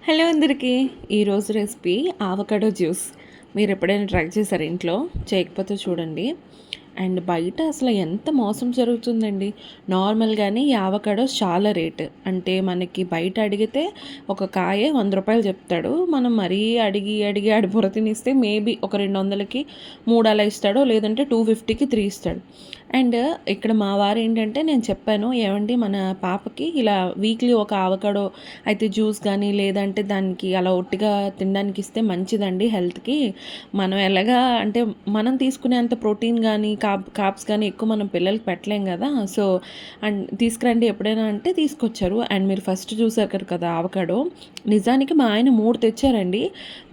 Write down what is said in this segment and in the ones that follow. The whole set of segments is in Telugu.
హలో అందరికీ. ఈరోజు రెసిపీ ఆవకాడో జ్యూస్. మీరు ఎప్పుడైనా ట్రై చేశారు ఇంట్లో? చేయకపోతే చూడండి. అండ్ బయట అసలు ఎంత మోసం జరుగుతుందండి. నార్మల్గానే ఈ ఆవకాడోస్ చాలా రేటు. అంటే మనకి బయట అడిగితే ఒక కాయే ₹100 చెప్తాడు. మనం మరీ అడిగి అడిగి ఆడి బుర్ర తినిస్తే మేబీ ఒక 200కి 3 అలా ఇస్తాడో, లేదంటే 250కి 3 ఇస్తాడు. అండ్ ఇక్కడ మా వారు ఏంటంటే, నేను చెప్పాను, ఏమండి మన పాపకి ఇలా వీక్లీ ఒక ఆవకాడో అయితే జ్యూస్ కానీ, లేదంటే దానికి అలా ఒట్టిగా తినడానికి ఇస్తే మంచిదండి హెల్త్కి. మనం ఎలాగా అంటే మనం తీసుకునేంత ప్రోటీన్ కానీ కార్బ్స్ కానీ ఎక్కువ మనం పిల్లలకి పెట్టలేం కదా. సో అండ్ తీసుకురండి ఎప్పుడైనా అంటే తీసుకొచ్చారు. అండ్ మీరు ఫస్ట్ చూసారు కదా ఆవకాడో, నిజానికి మా ఆయన 3 తెచ్చారండి.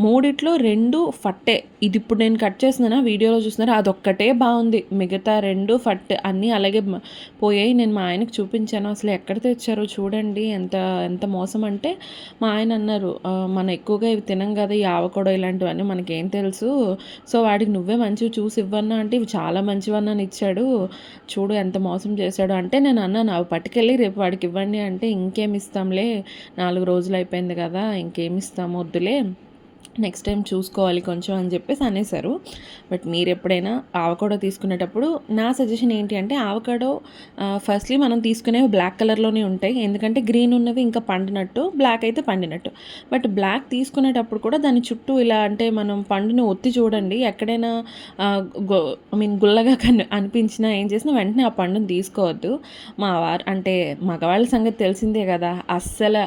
3 2 ఫట్టే. ఇది ఇప్పుడు నేను కట్ చేస్తున్నానా, వీడియోలో చూస్తున్నారా, అదొక్కటే బాగుంది, మిగతా 2 ఫట్ అన్నీ అలాగే పోయాయి. నేను మా ఆయనకు చూపించాను, అసలు ఎక్కడ తెచ్చారో చూడండి, ఎంత ఎంత మోసం అంటే. మా ఆయన అన్నారు, మనం ఎక్కువగా ఇవి తినం కదా, ఈ ఆవకాడో ఇలాంటివన్నీ మనకేం తెలుసు, సో వాడికి నువ్వే మంచివి చూసి ఇవ్వన్నా అంటే ఇవి చాలా మంచివన్నీ ఇచ్చాడు, చూడు ఎంత మోసం చేశాడు అంటే. నేను అన్నాను, అవి పట్టుకెళ్ళి రేపు వాడికి ఇవ్వండి అంటే, ఇంకేమి ఇస్తాంలే, 4 రోజులు అయిపోయింది కదా, ఇంకేమి ఇస్తాము, వద్దులే, నెక్స్ట్ టైం చూసుకోవాలి కొంచెం అని చెప్పేసి అనేసారు. బట్ మీరు ఎప్పుడైనా ఆవకాడో తీసుకునేటప్పుడు నా సజెషన్ ఏంటి అంటే, ఆవకాడో ఫస్ట్లీ మనం తీసుకునేవి బ్లాక్ కలర్లోనే ఉంటాయి, ఎందుకంటే గ్రీన్ ఉన్నవి ఇంకా పండినట్టు, బ్లాక్ అయితే పండినట్టు. బట్ బ్లాక్ తీసుకునేటప్పుడు కూడా దాని చుట్టూ ఇలా అంటే మనం పండుని ఒత్తి చూడండి, ఎక్కడైనా గుల్లగా అనిపించినా ఏం చేసినా వెంటనే ఆ పండుని తీసుకోవద్దు. మా వారు అంటే మగవాళ్ళ సంగతి తెలిసిందే కదా, అస్సలు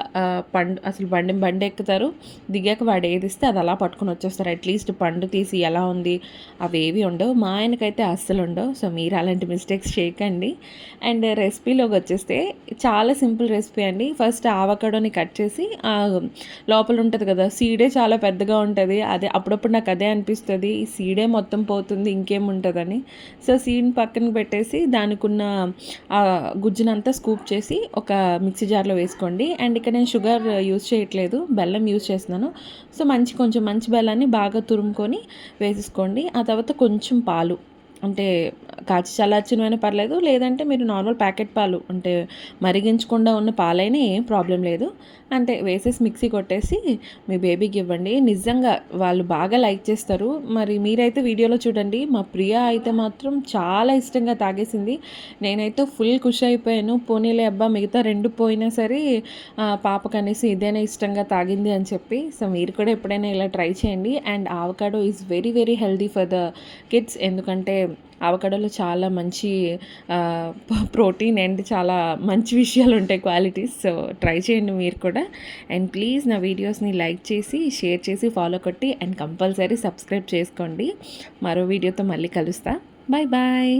పండు అసలు బండి ఎక్కుతారు, దిగాక వాడు ఏది ఇస్తే అది అలా పట్టుకొని వచ్చేస్తారు. అట్లీస్ట్ పండు తీసి ఎలా ఉంది అవేవి ఉండవు. మా ఆయనకైతే అస్సలు ఉండవు. సో మీరు అలాంటి మిస్టేక్స్ చేయకండి. అండ్ రెసిపీలోకి వచ్చేస్తే చాలా సింపుల్ రెసిపీ అండి. ఫస్ట్ ఆవకాడోని కట్ చేసి లోపల ఉంటుంది కదా సీడే చాలా పెద్దగా ఉంటుంది, అదే అప్పుడప్పుడు నాకు అదే అనిపిస్తుంది, ఈ సీడే మొత్తం పోతుంది ఇంకేముంటుందని. సో సీడ్ని పక్కన పెట్టేసి దానికి ఉన్న గుజ్జునంతా స్కూప్ చేసి ఒక మిక్సీ జార్లో వేసుకోండి. అండ్ ఇక్కడ నేను షుగర్ యూజ్ చేయట్లేదు, బెల్లం యూజ్ చేస్తున్నాను. సో కొంచెం మంచి బెల్లాన్ని బాగా తురుముకొని వేసేసుకోండి. ఆ తర్వాత కొంచెం పాలు, అంటే కాచి చల్లార్చినవైనా పర్లేదు, లేదంటే మీరు నార్మల్ ప్యాకెట్ పాలు అంటే మరిగించకుండా ఉన్న పాలైనా ఏం ప్రాబ్లం లేదు. అంటే వేసేసి మిక్సీ కొట్టేసి మీ బేబీకి ఇవ్వండి. నిజంగా వాళ్ళు బాగా లైక్ చేస్తారు. మరి మీరైతే వీడియోలో చూడండి, మా ప్రియా అయితే మాత్రం చాలా ఇష్టంగా తాగేసింది. నేనైతే ఫుల్ ఖుషి అయిపోయాను, పోనీలే అబ్బా మిగతా 2 పోయినా సరే పాపకు అనేసి ఇదేనా ఇష్టంగా తాగింది అని చెప్పి. సో మీరు కూడా ఎప్పుడైనా ఇలా ట్రై చేయండి. And avocado is very very healthy for the kids, ఎందుకంటే ఆవకాడోలో చాలా మంచి ప్రోటీన్ అండ్ చాలా మంచి విషయాలు ఉంటాయి, క్వాలిటీస్. సో ట్రై చేయండి మీరు కూడా. అండ్ ప్లీజ్ నా వీడియోస్ని లైక్ చేసి, షేర్ చేసి, ఫాలో కొట్టి, అండ్ కంపల్సరీ సబ్స్క్రైబ్ చేసుకోండి. మరో వీడియోతో మళ్ళీ కలుస్తా. Bye bye.